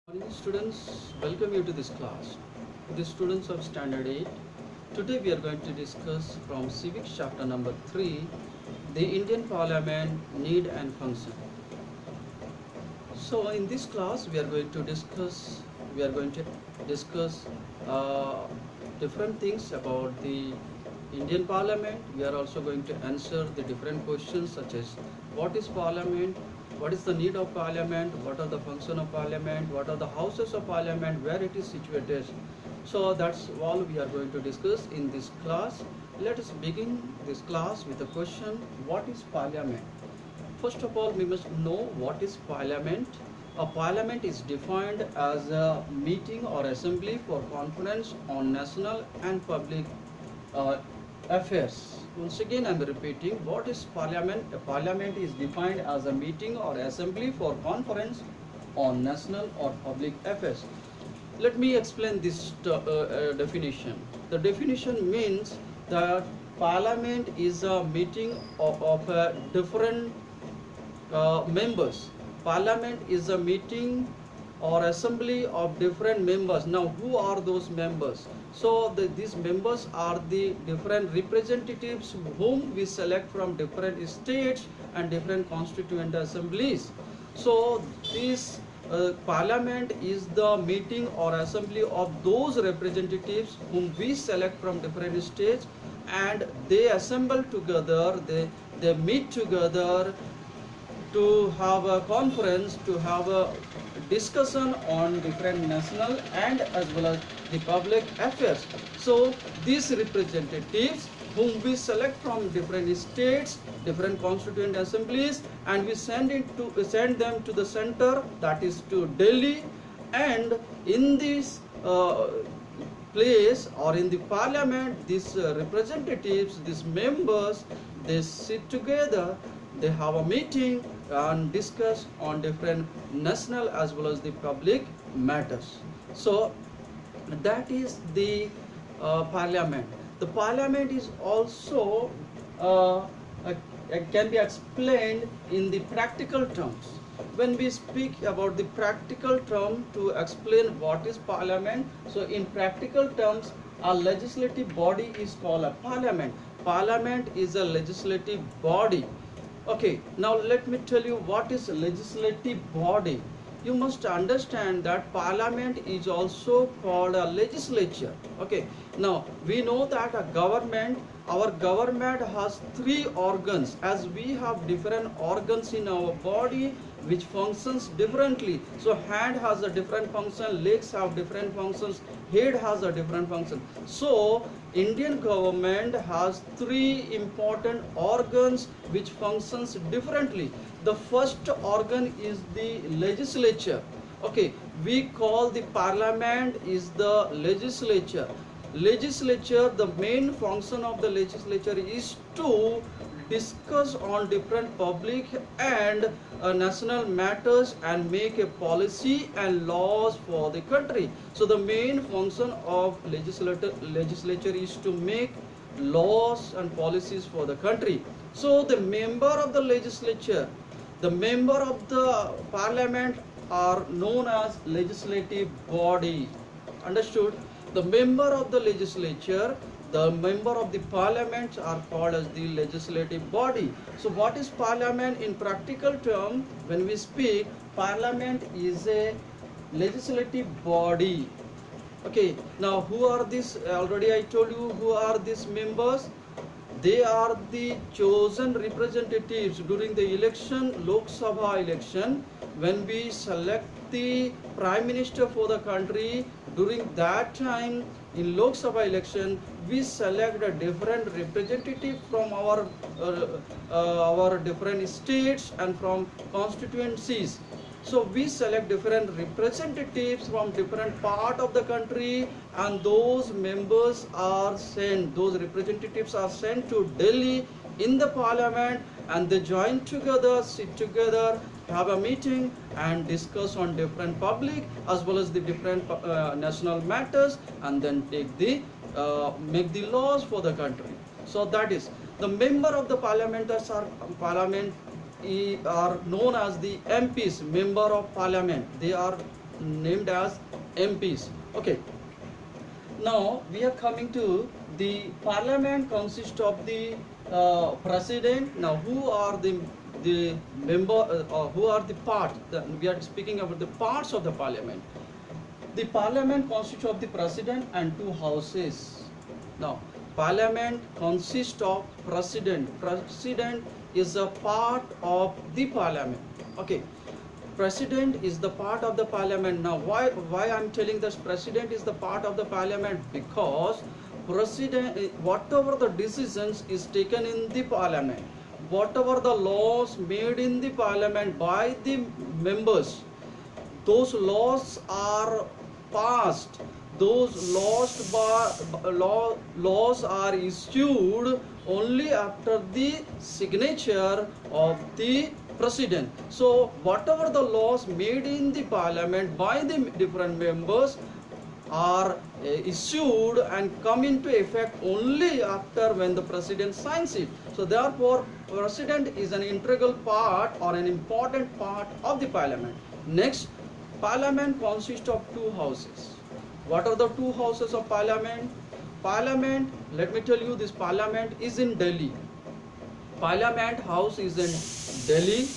Morning students, welcome you to this class. The students of standard 8. Today we are going to discuss from civics chapter number 3, the Indian Parliament need and function. So in this class we are going to discuss uh, different things about the Indian Parliament. We are also going to answer the different questions such as what is Parliament, what is the need of Parliament, what are the function of Parliament, what are the houses of Parliament, where it is situated. So that's all we are going to discuss in this class. Let us begin this class with a question: what is Parliament? First of all, we must know what is Parliament. A Parliament is defined as a meeting or assembly for conference on national and public uh, affairs. Once again, I am repeating, what is Parliament? A Parliament is defined as a meeting or assembly for conference on national or public affairs. Let me explain this definition. The definition means that Parliament is a meeting of different members. Parliament is a meeting or assembly of different members. Now, who are those members? So, these members are the different representatives whom we select from different states and different constituent assemblies. So, this Parliament is the meeting or assembly of those representatives whom we select from different states, and they assemble together, they meet together to have a conference, to have a discussion on different national and as well as the public affairs. So these representatives whom we select from different states, different constituent assemblies, and we send them to the center, that is to Delhi, and in this place or in the parliament, these representatives, these members, they sit together, they have a meeting and discuss on different national as well as the public matters. So that is the parliament. The parliament is also can be explained in the practical terms. When we speak about the practical term to explain what is parliament, so in practical terms, a legislative body is called a parliament. Parliament is a legislative body. Okay, now let me tell you what is legislative body. You must understand that parliament is also called a legislature. Okay, now we know that our government has three organs, as we have different organs in our body which functions differently. So hand has a different function, legs have different functions, head has a different function. So Indian government has three important organs which functions differently. The first organ is the legislature. Okay, we call the parliament is the legislature. Legislature, the main function of the legislature is to discuss on different public and national matters and make a policy and laws for the country. So the main function of legislature is to make laws and policies for the country. So the member of the legislature, the member of the parliament are known as legislative body. Understood? The member of the legislature, the member of the parliament are called as the legislative body. So what is parliament in practical term? When we speak, parliament is a legislative body. Okay, now who are these? Already I told you who are these members. They are the chosen representatives during the election, Lok Sabha election, when we select the Prime Minister for the country. During that time in Lok Sabha election, we select a different representative from our different states and from constituencies. So we select different representatives from different part of the country, and those members are sent, those representatives are sent to Delhi in the parliament, and they join together, sit together, have a meeting and discuss on different public as well as the different national matters, and then take the make the laws for the country. So that is the member of the parliament are known as the MPs, member of parliament. They are named as MPs. Okay. Now we are coming to the parliament consists of the president. Now who are the member or who are the part? We are speaking about the parts of the parliament. The parliament consists of the president and two houses. Now parliament consists of president. President is a part of the parliament. Okay. President is the part of the parliament. Now why I'm telling this president is the part of the parliament? Because president, whatever the decisions is taken in the parliament, whatever the laws made in the parliament by the members, those laws are passed, those laws are issued only after the signature of the president. So whatever the laws made in the parliament by the different members are issued and come into effect only after when the president signs it. So therefore president is an integral part or an important part of the parliament. Next, parliament consists of two houses. What are the two houses of parliament? Parliament, let me tell you, this parliament is in Delhi. Parliament house is in Delhi,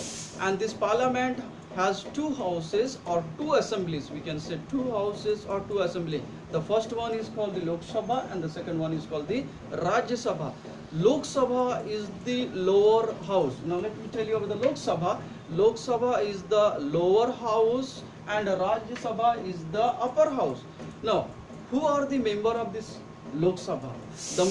and this parliament has two houses or two assemblies. We can say two houses or two assemblies. The first one is called the Lok Sabha and the second one is called the Rajya Sabha. Lok Sabha is the lower house. Now let me tell you about the Lok Sabha. Lok Sabha is the lower house and Rajya Sabha is the upper house. Now, who are the member of this Lok Sabha? The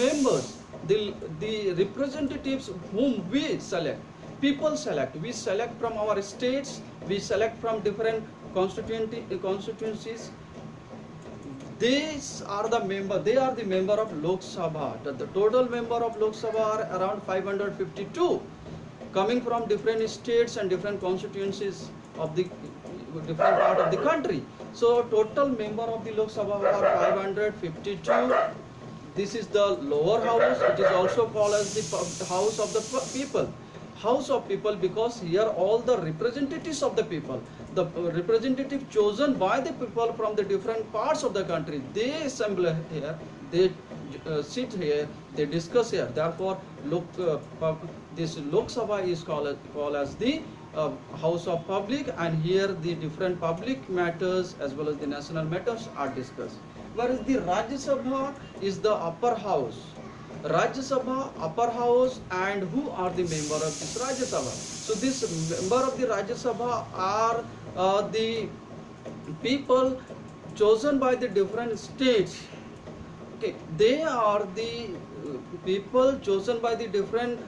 members, the representatives whom we select, people select. We select from our states, we select from different constituencies. These are the member, they are the member of Lok Sabha. The total member of Lok Sabha are around 552, coming from different states and different constituencies of the different part of the country. So total member of the Lok Sabha are 552. This is the lower house. It is also called as the house of the people. House of people, because here all the representatives of the people, the representative chosen by the people from the different parts of the country, they assemble here, they sit here, they discuss here. Therefore this Lok Sabha is called as the house of public, and here the different public matters as well as the national matters are discussed. Whereas the Rajya Sabha is the upper house. Rajya Sabha, upper house, and who are the member of this Rajya Sabha? So this member of the Rajya Sabha are the people chosen by the different states. Okay, they are the people chosen by the different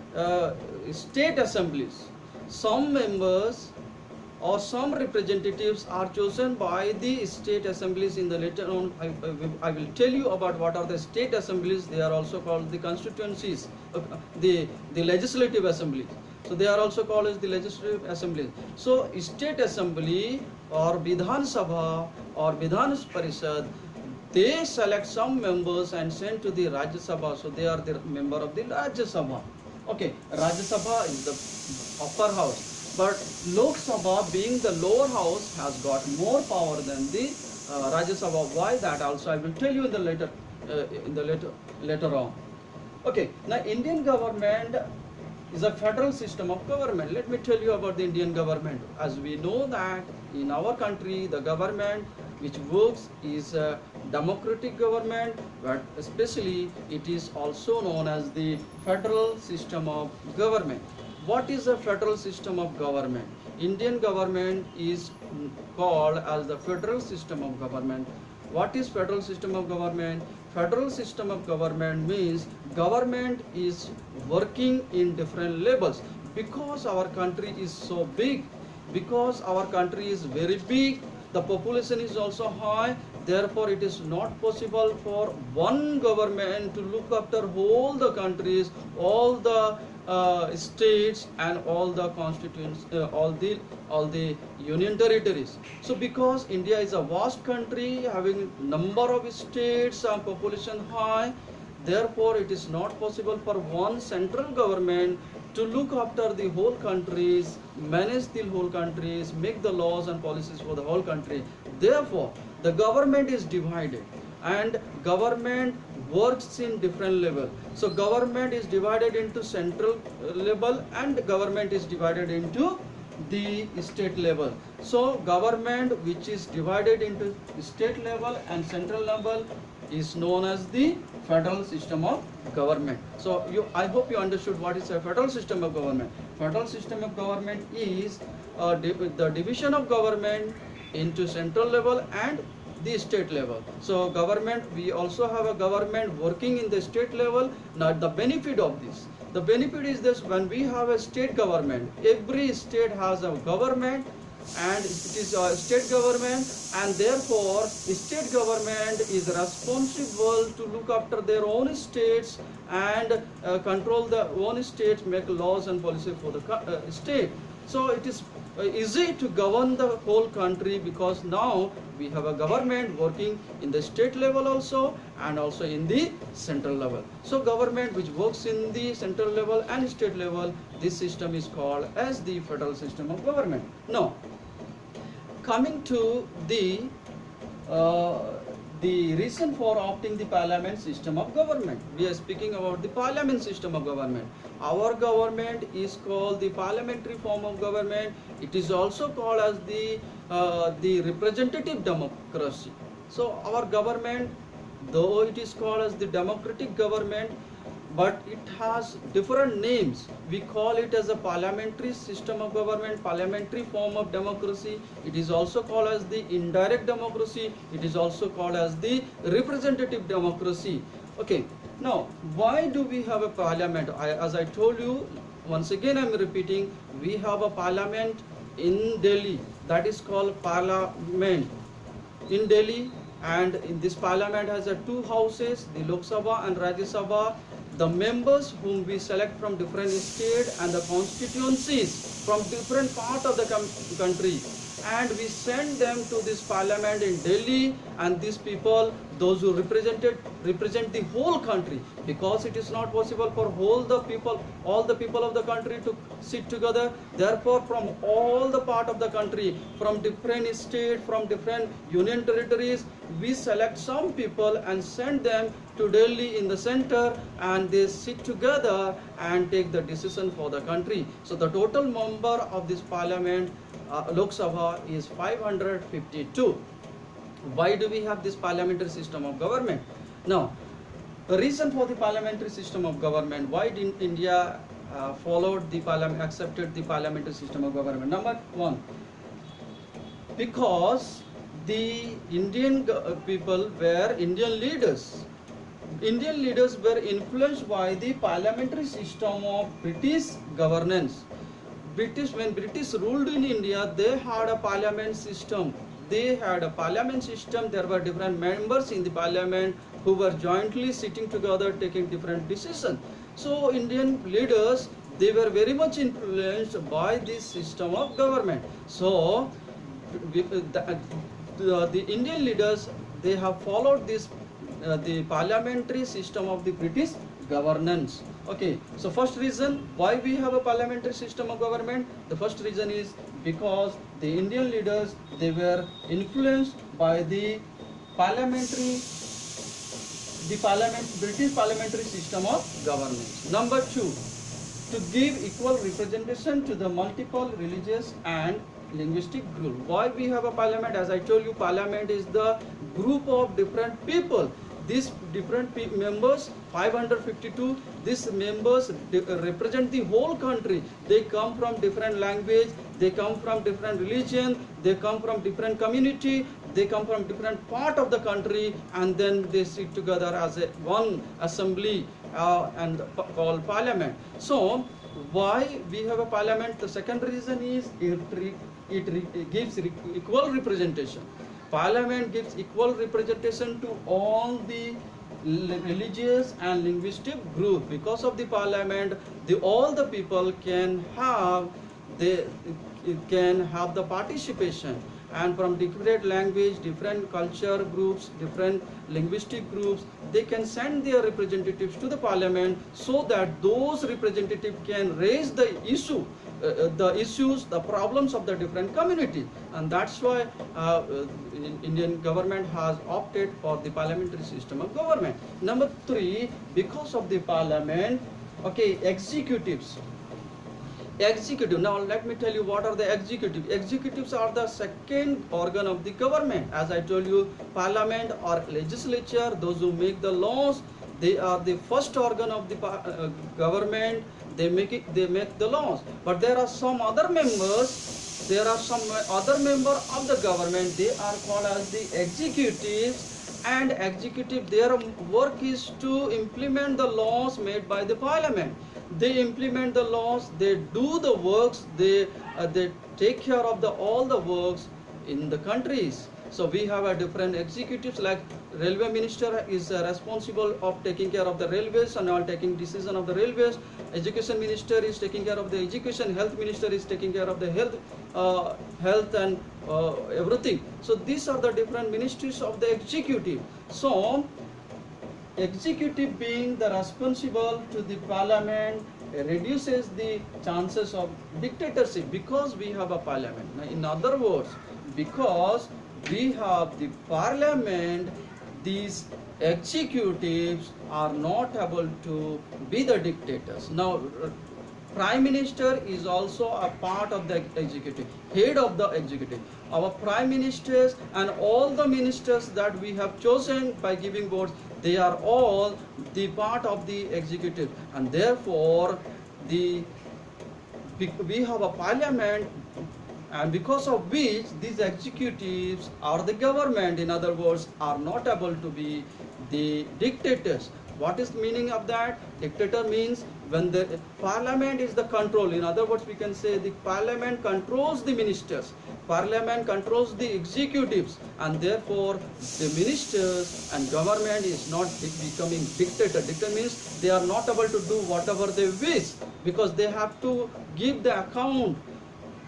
state assemblies. Some members or some representatives are chosen by the state assemblies. In the later on I will tell you about what are the state assemblies. They are also called the constituencies, the legislative assemblies. So they are also called as the legislative assemblies. So state assembly or Vidhan Sabha or Vidhan Parishad, they select some members and send to the Rajya Sabha. So they are the member of the Rajya Sabha. Okay, Rajya Sabha is the upper house. But Lok Sabha, being the lower house, has got more power than the Rajya Sabha. Why? That also I will tell you in the later on. Okay. Now Indian government is a federal system of government. Let me tell you about the Indian government. As we know that in our country, the government which works is a democratic government, but especially it is also known as the federal system of government. What is a federal system of government? Indian government is called as the federal system of government. What is federal system of government? Federal system of government means government is working in different levels. Because our country is so big, because our country is very big, the population is also high, therefore it is not possible for one government to look after all the countries, all the states and all the constituents, all the union territories. So because India is a vast country having number of states and population high, therefore it is not possible for one central government to look after the whole countries, manage the whole countries, make the laws and policies for the whole country. Therefore, the government is divided, and government works in different level. So government is divided into central level, and government is divided into the state level. So government which is divided into state level and central level is known as the federal system of government. So I hope you understood what is a federal system of government. Federal system of government is the division of government into central level and the state level. So government, we also have a government working in the state level. Now the benefit of this, the benefit is this: when we have a state government, every state has a government, and it is a state government, and therefore the state government is responsible to look after their own states and control the own states, make laws and policy for the state. So it is easy to govern the whole country, because now we have a government working in the state level also and also in the central level. So government which works in the central level and state level, this system is called as the federal system of government. Now, coming to the reason for opting the parliament system of government. We are speaking about the parliament system of government. Our government is called the parliamentary form of government. It is also called as the representative democracy. So our government, though it is called as the democratic government, but it has different names. We call it as a parliamentary system of government, parliamentary form of democracy. It is also called as the indirect democracy. It is also called as the representative democracy. Okay, now why do we have a parliament? As I told you, once again I am repeating, we have a parliament in Delhi, that is called parliament in Delhi, and in this parliament has two houses, the Lok Sabha and Rajya Sabha. The members whom we select from different states and the constituencies from different part of the country, and we send them to this parliament in Delhi, and these people, those who represent the whole country, because it is not possible for all the people of the country to sit together. Therefore, from all the part of the country, from different states, from different union territories, we select some people and send them to Delhi in the center, and they sit together and take the decision for the country. So the total number of this parliament, Lok Sabha, is 552. Why do we have this parliamentary system of government? Now, the reason for the parliamentary system of government, why did India accepted the parliamentary system of government? Number one, because the Indian people were Indian leaders. Indian leaders were influenced by the parliamentary system of British governance. When British ruled in India, they had a parliament system. There were different members in the parliament who were jointly sitting together taking different decisions. So Indian leaders, they were very much influenced by this system of government. So the Indian leaders, they have followed this the parliamentary system of the British governance. Okay, so first reason why we have a parliamentary system of government, the first reason is because the Indian leaders, they were influenced by the British parliamentary system of governance. Number two, to give equal representation to the multiple religious and linguistic group. Why we have a parliament? As I told you, parliament is the group of different people. These different members, 552, these members represent the whole country. They come from different language, they come from different religion, they come from different community, they come from different part of the country, and then they sit together as one assembly and called parliament. So why we have a parliament? The second reason is it gives equal representation. Parliament gives equal representation to all the religious and linguistic group. Because of the parliament, all the people can have the participation, and from different language, different culture groups, different linguistic groups, they can send their representatives to the parliament so that those representatives can raise the issues, the problems of the different communities, and that's why Indian government has opted for the parliamentary system of government. Number 3, because of the parliament, okay, executive. Now let me tell you what are the executives are the second organ of the government. As I told you, parliament or legislature, those who make the laws, they are the first organ of the government. They make the laws, but there are some other members, of the government, they are called as the executives, and executive, their work is to implement the laws made by the parliament. They implement the laws, they do the works, they take care of all the works in the countries. So we have a different executives, like railway minister is responsible of taking care of the railways and all, taking decision of the railways. Education minister is taking care of the education. Health minister is taking care of the health and everything. So these are the different ministries of the executive. So executive being the responsible to the parliament reduces the chances of dictatorship, because we have a parliament. Now, in other words, because we have the parliament, these executives are not able to be the dictators. Now prime minister is also a part of the executive, head of the executive. Our prime ministers and all the ministers that we have chosen by giving votes, they are all the part of the executive, and therefore we have a parliament, and because of which these executives or the government, in other words, are not able to be the dictators. What is the meaning of that? Dictator means when the parliament is the control. In other words, we can say the parliament controls the ministers, parliament controls the executives, and therefore the ministers and government is not becoming dictator. Dictator means they are not able to do whatever they wish, because they have to give the account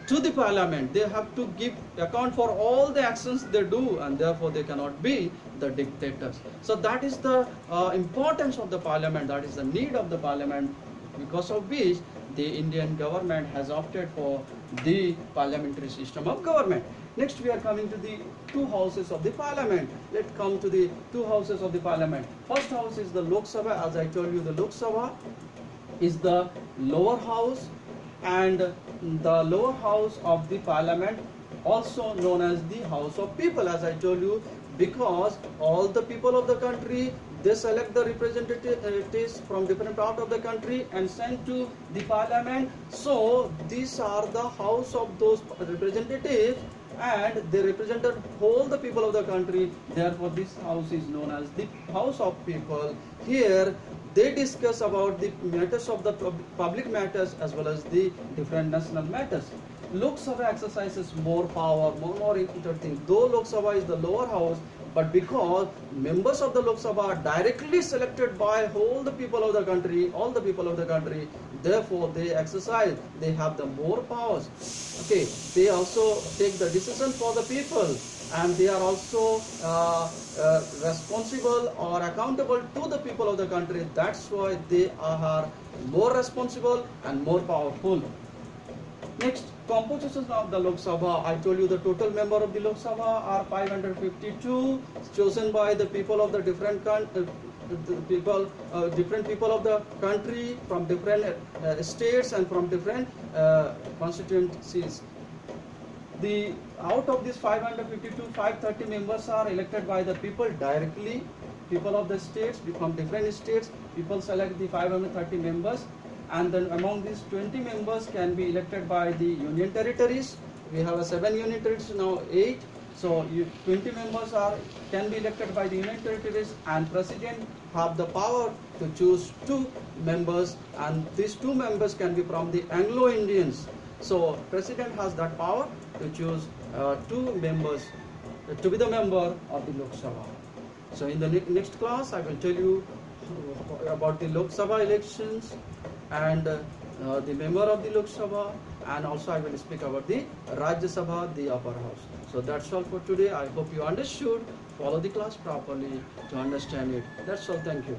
to the parliament. They have to give account for all the actions they do, and therefore they cannot be the dictators. So that is the importance of the parliament, that is the need of the parliament, because of which the Indian government has opted for the parliamentary system of government. Next we are coming to the two houses of the parliament. Let's come to the two houses of the parliament. First house is the Lok Sabha. As I told you, the Lok Sabha is the lower house, and the lower house of the parliament, also known as the House of People, as I told you, because all the people of the country, they select the representatives from different part of the country and send to the parliament. So these are the house of those representatives, and they represented all the people of the country. Therefore this house is known as the House of People. Here they discuss about the matters of the public matters as well as the different national matters. Lok Sabha exercises more power, more interesting. Though Lok Sabha is the lower house, but because members of the Lok Sabha are directly selected by all the people of the country, therefore they have the more powers. Okay, they also take the decision for the people, and they are also responsible or accountable to the people of the country. That's why they are more responsible and more powerful. Next, composition of the Lok Sabha. I told you the total member of the Lok Sabha are 552, chosen by the people of the different people of the country, from different states and from different constituencies. Out of these 552, 530 members are elected by the people directly. People of the states, from different states, people select the 530 members. And then among these 20 members can be elected by the union territories. We have 7 union territories, now 8. So 20 members can be elected by the union territories, and president have the power to choose 2 members, and these 2 members can be from the Anglo-Indians. So president has that power to choose 2 members to be the member of the Lok Sabha. So in the next class I will tell you about the Lok Sabha elections and the member of the Lok Sabha, and also I will speak about the Rajya Sabha, the upper house. So that's all for today. I hope you understood. Follow the class properly to understand it. That's all. Thank you.